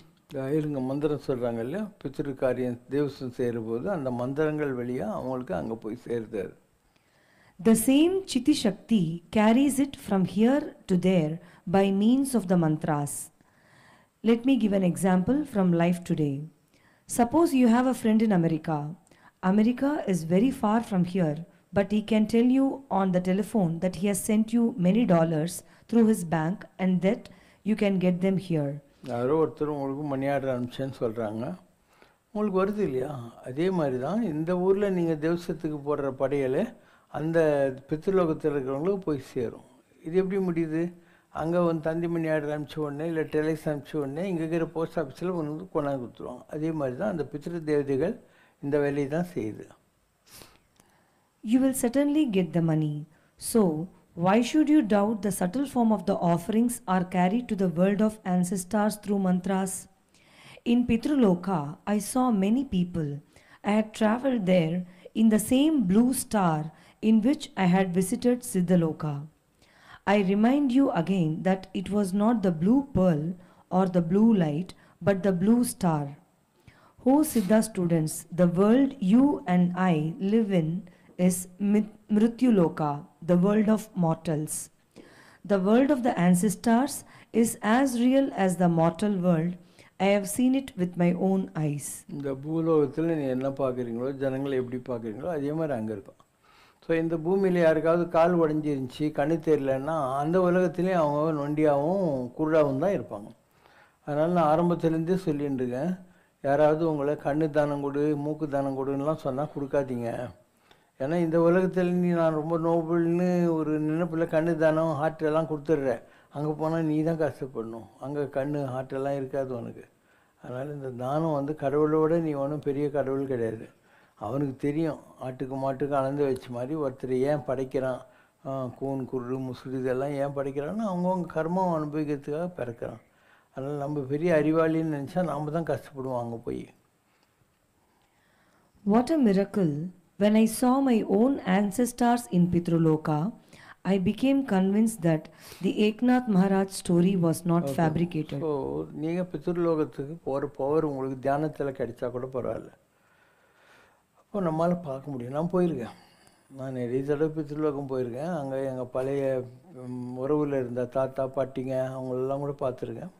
இருங்க, மந்திரம் சொல்கிறாங்க இல்லையா, பித்ரு காரியம் தேவசம் சேரும்போது அந்த மந்திரங்கள் வழியாக அவங்களுக்கு அங்கே போய் சேருது. The same Chiti Shakti carries it from here to there by means of the mantras. Let me give an example from life today. Suppose you have a friend in America. America is very far from here, but he can tell you on the telephone that he has sent you many dollars through his bank and that you can get them here. யாரோ ஒருத்தர் உங்களுக்கு money order அனுப்பிச்சேன்னு சொல்கிறாங்க, உங்களுக்கு வருது இல்லையா? அதே மாதிரி தான் இந்த ஊரில் நீங்கள் தேவசத்துக்கு போடுற படையல் அந்த பித்ருலோகத்தில் இருக்கிறவங்களுக்கு போய் சேரும். இது எப்படி முடியுது? அங்கே வந்து தந்தி மணி ஆர்டர் அனுப்பிச்ச உடனே இல்லை டெலிக்ஸ் அனுப்பிச்ச உடனே இங்கே இருக்கிற போஸ்ட் ஆஃபீஸில் ஒன்று கொண்டாந்து கொடுத்துருவாங்க. அதே மாதிரி தான் அந்த பித்ரு தேவதைகள் இந்த வேலையை தான் செய்யுது. You will certainly get the money. So, why should you doubt the subtle form of the offerings are carried to the world of ancestors through mantras? In Pitruloka, I saw many people. I had travelled there in the same blue star in which I had visited Siddhaloka. I remind you again that it was not the blue pearl or the blue light, but the blue star. Oh Siddha students, the world you and I live in is Mrityuloka, the world of mortals. The world of the ancestors is as real as the mortal world. I have seen it with my own eyes. இந்த பூலோகத்தில் நீ என்ன பார்க்குறீங்களோ, ஜனங்களை எப்படி பார்க்குறீங்களோ அதே மாதிரி அங்கே இருக்கும். ஸோ இந்த பூமியில் யாருக்காவது கால் உடஞ்சிருந்துச்சி, கண்ணு தெரியலன்னா அந்த உலகத்துலேயும் அவங்க நொண்டியாகவும் குருடாகவும் தான் இருப்பாங்க. அதனால் நான் ஆரம்பத்துலேருந்தே சொல்லிட்டு இருக்கேன், யாராவது உங்களை கண்ணு தானம் கொடு, மூக்கு தானம் கொடுன்னெலாம் சொன்னால் கொடுக்காதீங்க. ஏன்னா இந்த உலகத்தில் நீ நான் ரொம்ப நோபல்னு ஒரு நினைப்பில் கண்ணு தானம் ஹார்ட்டெல்லாம் கொடுத்துட்றேன், அங்கே போனால் நீ தான் கஷ்டப்படணும், அங்கே கண்ணு ஹார்ட்டெல்லாம் இருக்காது உனக்கு. அதனால் இந்த தானம் வந்து கடவுளோட நீ ஒன்றும் பெரிய கடவுள் கிடையாது. அவனுக்கு தெரியும் ஆட்டுக்கு மாட்டுக்கு அளந்து வச்ச மாதிரி ஒருத்தர் ஏன் படைக்கிறான், கூன் குரு முசுடு இதெல்லாம் ஏன் படைக்கிறான்னா அவங்கவுங்க கர்மம் அனுபவிக்கிறதுக்காக பிறக்கிறான். அதனால் நம்ம பெரிய அறிவாளின்னு நினச்சா நாம் தான் கஷ்டப்படுவோம் அங்கே போய். What a miracle! When I saw my own ancestors in Pitruloka, I became convinced that the Eknath Maharaj story was not fabricated. So நீங்கள் பித்ருலோகத்துக்கு போகிற பவர் உங்களுக்கு தியானத்தில் கிடைச்சா கூட பரவாயில்ல. அப்போ நம்மளால் பார்க்க முடியும். நான் போயிருக்கேன், நான் நிறைய தடவை பித்ருலோகம் போயிருக்கேன். அங்கே எங்கள் பழைய உறவில் இருந்த தாத்தா பாட்டிங்க அவங்களெல்லாம் கூட பார்த்துருக்கேன்.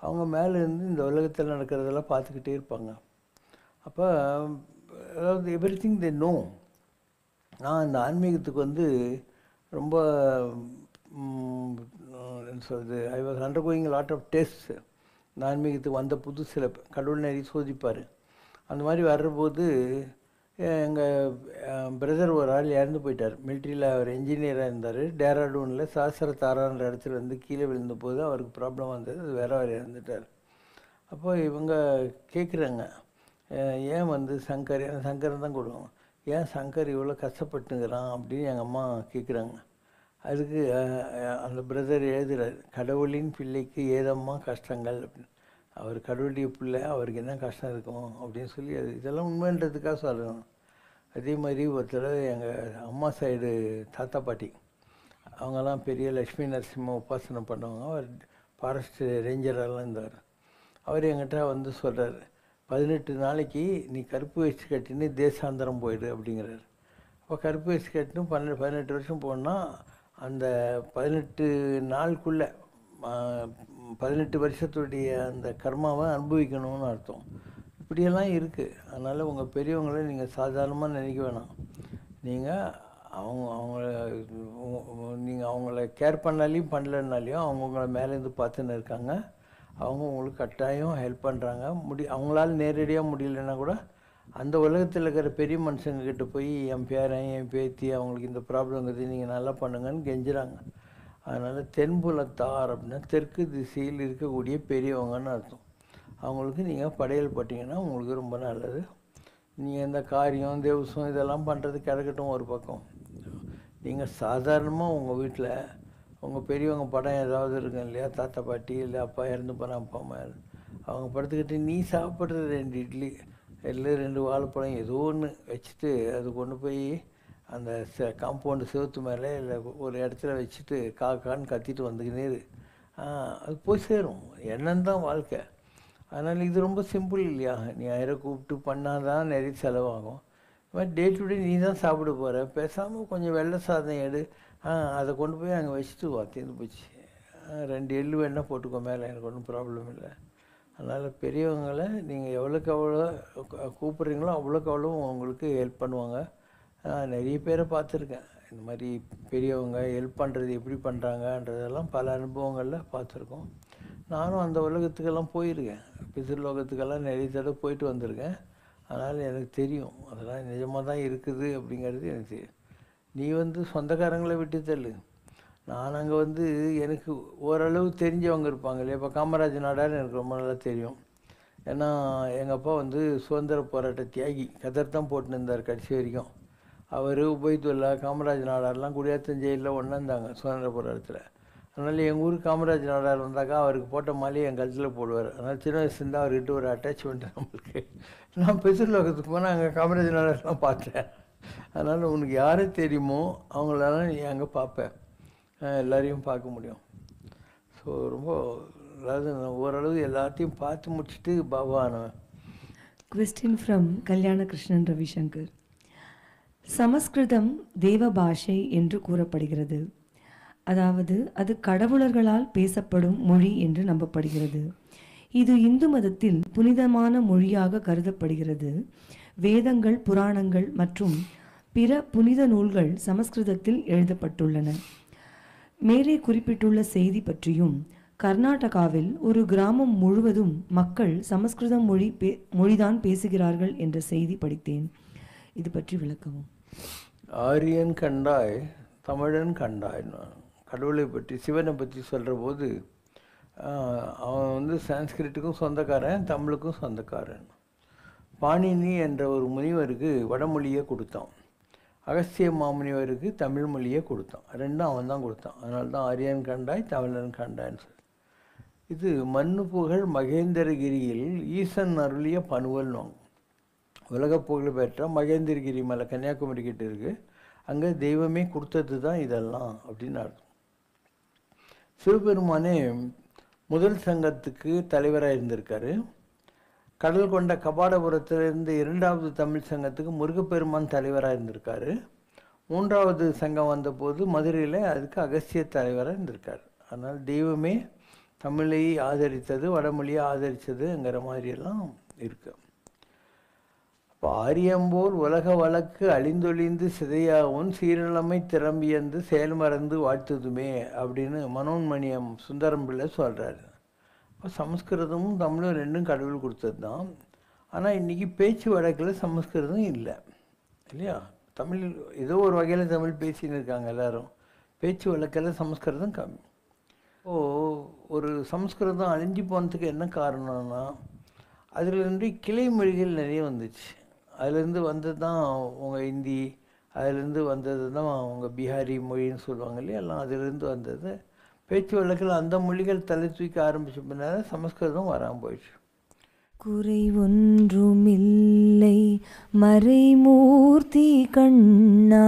அவங்க மேலே இருந்து இந்த உலகத்தில் நடக்கிறதெல்லாம் பார்த்துக்கிட்டே இருப்பாங்க. அப்போ அதாவது எவ்ரி திங் தே நோ. நான் இந்த ஆன்மீகத்துக்கு வந்து ரொம்ப என்ன சொல்கிறது, I was undergoing lot of test. இந்த ஆன்மீகத்துக்கு வந்த புதுசில் கடவுள் நிறைய சோதிப்பார். அந்த மாதிரி வர்றபோது எங்கள் பிரதர் ஒரு ஆள் இறந்து போயிட்டார். மிலிட்ரியில் அவர் என்ஜினியராக இருந்தார். டேராடூனில் சாஸ்திரத்தாரான்ற இடத்துல வந்து கீழே விழுந்த போது அவருக்கு ப்ராப்ளம் வந்தது. அது வேற அவர் இறந்துட்டார். அப்போ இவங்க கேட்குறாங்க, ஏன் வந்து சங்கர், ஏன்னா சங்கரன் தான் கொடுக்கும், ஏன் சங்கர் இவ்வளோ கஷ்டப்பட்டுங்கிறான் அப்படின்னு எங்கள் அம்மா கேட்குறாங்க. அதுக்கு அந்த பிரதர் எழுதுகிறார், கடவுளின் பிள்ளைக்கு ஏதம்மா கஷ்டங்கள் அப்படின்னு. அவர் கடவுளுடைய பிள்ளை, அவருக்கு என்ன கஷ்டம் இருக்கும் அப்படின்னு சொல்லி அது இதெல்லாம் உண்மைன்றதுக்காக சொல்லணும். அதே மாதிரி ஒருத்தர் எங்கள் அம்மா சைடு தாத்தா பாட்டி அவங்கெல்லாம் பெரிய லக்ஷ்மி நரசிம்ம உபாசனை பண்ணுவாங்க. அவர் ஃபாரஸ்ட் ரேஞ்சரெல்லாம் இருந்தார். அவர் என்கிட்ட வந்து சொல்கிறார், 18 நாளைக்கு நீ கருப்பு வேஷ்டி கட்டின்னு தேசாந்தரம் போயிடு அப்படிங்கிறார். அப்போ கருப்பு வேஷ்டி கட்டின்னு 18 வருஷம் போனால் அந்த 18 நாளுக்குள்ளே 18 வருஷத்துடைய அந்த கர்மாவை அனுபவிக்கணும்னு அர்த்தம். இப்படியெல்லாம் இருக்குது. அதனால் உங்கள் பெரியவங்களை நீங்கள் சாதாரணமாக நினைக்க வேணாம். நீங்கள் அவங்கள கேர் பண்ணாலையும் பண்ணலைன்னாலையும் அவங்கவுங்கள மேலேருந்து பார்த்துன்னு இருக்காங்க. அவங்க உங்களுக்கு கட்டாயம் ஹெல்ப் பண்ணுறாங்க. அவங்களால நேரடியாக முடியலன்னா கூட அந்த உலகத்தில் இருக்கிற பெரிய மனுஷங்கக்கிட்ட போய் என் பேரன் என் பேத்தி அவங்களுக்கு இந்த ப்ராப்ளம் இருக்குது, நீங்கள் நல்லா பண்ணுங்கன்னு கெஞ்சுறாங்க. அதனால் தென்புலத்தார் அப்படின்னா தெற்கு திசையில் இருக்கக்கூடிய பெரியவங்கன்னு அர்த்தம். அவங்களுக்கு நீங்கள் படையல் பட்டிங்கன்னா உங்களுக்கு ரொம்ப நல்லது. நீங்கள் இந்த காரியம் தேவசம் இதெல்லாம் பண்ணுறது கிடக்கட்டும் ஒரு பக்கம். நீங்கள் சாதாரணமாக உங்கள் வீட்டில் உங்கள் பெரியவங்க படம் ஏதாவது இருக்கும் இல்லையா, தாத்தா பாட்டி இல்லை அப்பா இறந்து போனால் அப்பா அம்மா அவங்க படுத்துக்கிட்டு நீ சாப்பிட்ற 2 இட்லி இல்லை 2 வாழைப்பழம் ஏதோ ஒன்று வச்சுட்டு அது கொண்டு போய் அந்த காம்பவுண்டு செவத்து மேலே இல்லை ஒரு இடத்துல வச்சுட்டு காக்கான்னு கத்திட்டு வந்துக்கினே அது போய் சேரும். எண்ணம் தான் வாழ்க்கை. அதனால் இது ரொம்ப சிம்பிள் இல்லையா. நீ யாரை கூப்பிட்டு பண்ணால் தான் நிறைய செலவாகும். இது மாதிரி டே டு டே நீ தான் சாப்பிட போகிற. பேசாமல் கொஞ்சம் வெள்ளை சாதம் எடு, அதை கொண்டு போய் அங்கே வச்சுட்டு வா, தீர்ந்து போச்சு. 2 எள்ளு வேணால் போட்டுக்கோ மேலே, எனக்கு ஒன்றும் ப்ராப்ளம் இல்லை. அதனால் பெரியவங்களை நீங்கள் எவ்வளோக்கு எவ்வளோ கூப்பிட்றீங்களோ அவ்வளோக்கு அவ்வளோ உங்களுக்கு ஹெல்ப் பண்ணுவாங்க. நிறைய பேரை பார்த்துருக்கேன். இந்த மாதிரி பெரியவங்க ஹெல்ப் பண்ணுறது எப்படி பண்ணுறாங்கன்றதெல்லாம் பல அனுபவங்களில் பார்த்துருக்கோம். நானும் அந்த உலகத்துக்கெல்லாம் போயிருக்கேன். பித்ருலோகத்துக்கெல்லாம் நிறைய தடவை போயிட்டு வந்திருக்கேன். அதனால் எனக்கு தெரியும் அதெல்லாம் நிஜமாக தான் இருக்குது அப்படிங்கிறது எனக்கு தெரியும். நீ வந்து சொந்தக்காரங்களை விட்டு தள்ளு. நான் அங்கே வந்து எனக்கு ஓரளவு தெரிஞ்சவங்க இருப்பாங்க இல்லையா. இப்போ காமராஜ் நாடார் எனக்கு ரொம்ப நல்லா தெரியும். ஏன்னா எங்கள் அப்பா வந்து சுதந்திர போராட்ட தியாகி, கதர் தான் போட்டுன்னு இருந்தார் கடைசி வரைக்கும். அவர் உபயத்துல்லா காமராஜ் நாடார்லாம் குடியாத்தம் ஜெயிலில் ஒன்றா இருந்தாங்க சுதந்திர போராட்டத்தில். அதனால் எங்கள் ஊருக்கு காமராஜ் நாடார் வந்தாக்கா அவருக்கு போட்ட மாலையை என் கழுத்தில் போடுவார். அதனால் சின்ன வயசுலேருந்து அவர்கிட்ட ஒரு அட்டாச்மெண்ட் நம்மளுக்கு. நான் பித்ருலோகத்துக்கு போனால் அங்கே காமராஜ் நாடார்லாம் பார்த்தேன். அதனால் உனக்கு யாரை தெரியுமோ அவங்களால நீ அங்கே பார்ப்பேன், எல்லோரையும் பார்க்க முடியும். ஸோ ரொம்ப அதாவது நான் ஓரளவு எல்லாத்தையும் பார்த்து முடிச்சுட்டு பாபா ஆனவன். Question from Kalyana Krishnan Ravishankar. சமஸ்கிருதம் தேவ பாஷை என்று கூறப்படுகிறது. அதாவது அது கடவுளர்களால் பேசப்படும் மொழி என்று நம்பப்படுகிறது. இது இந்து மதத்தில் புனிதமான மொழியாக கருதப்படுகிறது. வேதங்கள், புராணங்கள் மற்றும் பிற புனித நூல்கள் சமஸ்கிருதத்தில் எழுதப்பட்டுள்ளன. மேலே குறிப்பிட்டுள்ள செய்தி பற்றியும் கர்நாடகாவில் ஒரு கிராமம் முழுவதும் மக்கள் சமஸ்கிருதம் மொழிதான் பேசுகிறார்கள் என்ற செய்தி படித்தேன். இது பற்றி விளக்கவும். ஆரியன் கண்டாய் தமிழன் கண்டாய். கடவுளை பற்றி சிவனை பற்றி சொல்கிற போது அவன் வந்து சான்ஸ்கிரிட்டுக்கும் சொந்தக்காரன், தமிழுக்கும் சொந்தக்காரன். பாணினி என்ற ஒரு முனிவருக்கு வடமொழியை கொடுத்தான், அகஸ்திய மாமுனிவருக்கு தமிழ் மொழியை கொடுத்தான். ரெண்டும் அவன் தான் கொடுத்தான். அதனால தான் ஆரியன் கண்டாய் தமிழன் கண்டாய்ன்னு சொல்லி. இது மண்ணு புகழ் மகேந்திரகிரியில் ஈசன் அருளிய பனுவல்னு உலக புகழ் பெற்ற மகேந்திரகிரி மலை கன்னியாகுமரி கிட்ட இருக்குது. அங்கே தெய்வமே கொடுத்தது தான் இதெல்லாம் அப்படின்னு அர்த்தம். சிவபெருமானே முதல் சங்கத்துக்கு தலைவராக இருந்திருக்காரு. கடல் கொண்ட கபாடபுரத்திலிருந்து 2வது தமிழ் சங்கத்துக்கு முருகப்பெருமான் தலைவராக இருந்திருக்காரு. 3வது சங்கம் வந்தபோது மதுரையில் அதுக்கு அகஸ்தியர் தலைவராக இருந்திருக்கார். அதனால் தெய்வமே தமிழை ஆதரித்தது, வடமொழியை ஆதரித்ததுங்கிற மாதிரியெல்லாம் இருக்கு. இப்போ ஆரியம்போல் உலக வழக்கு அழிந்தொழிந்து சிதையாகவும் சீரழமை திறம்பியந்து செயல்மறந்து வாழ்த்துதுமே அப்படின்னு மனோன்மணியம் சுந்தரம் பிள்ளை சொல்கிறாரு. இப்போ சமஸ்கிருதமும் தமிழும் ரெண்டும் கடவுள் கொடுத்தது தான். ஆனால் இன்றைக்கி பேச்சு வழக்கில் சமஸ்கிருதம் இல்லை இல்லையா? தமிழ் ஏதோ ஒரு வகையில் தமிழ் பேசின்னு இருக்காங்க எல்லாரும். பேச்சு வழக்கில் சமஸ்கிருதம் கம்மி. ஒரு சமஸ்கிருதம் அழிஞ்சு போனதுக்கு என்ன காரணம்னா, அதிலிருந்து கிளை மொழிகள் நிறைய வந்துச்சு. அதுலேருந்து வந்தது தான் உங்கள் ஹிந்தி, அதுலேருந்து வந்தது தான் உங்கள் பீகாரி மொழின்னு சொல்லுவாங்க இல்லையா, எல்லாம் அதிலிருந்து வந்தது. பேச்சு வழக்கில் அந்த மொழிகள் தலை தூக்க ஆரம்பித்த பின்னால் சமஸ்கிருதம் வராமல் போயிடுச்சு. குறை ஒன்றுமில்லை மறைமூர்த்தி கண்ணா,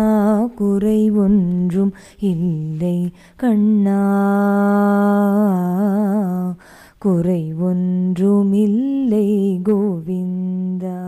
குறை ஒன்றும் இல்லை கண்ணா, குறை ஒன்றுமில்லை கோவிந்தா.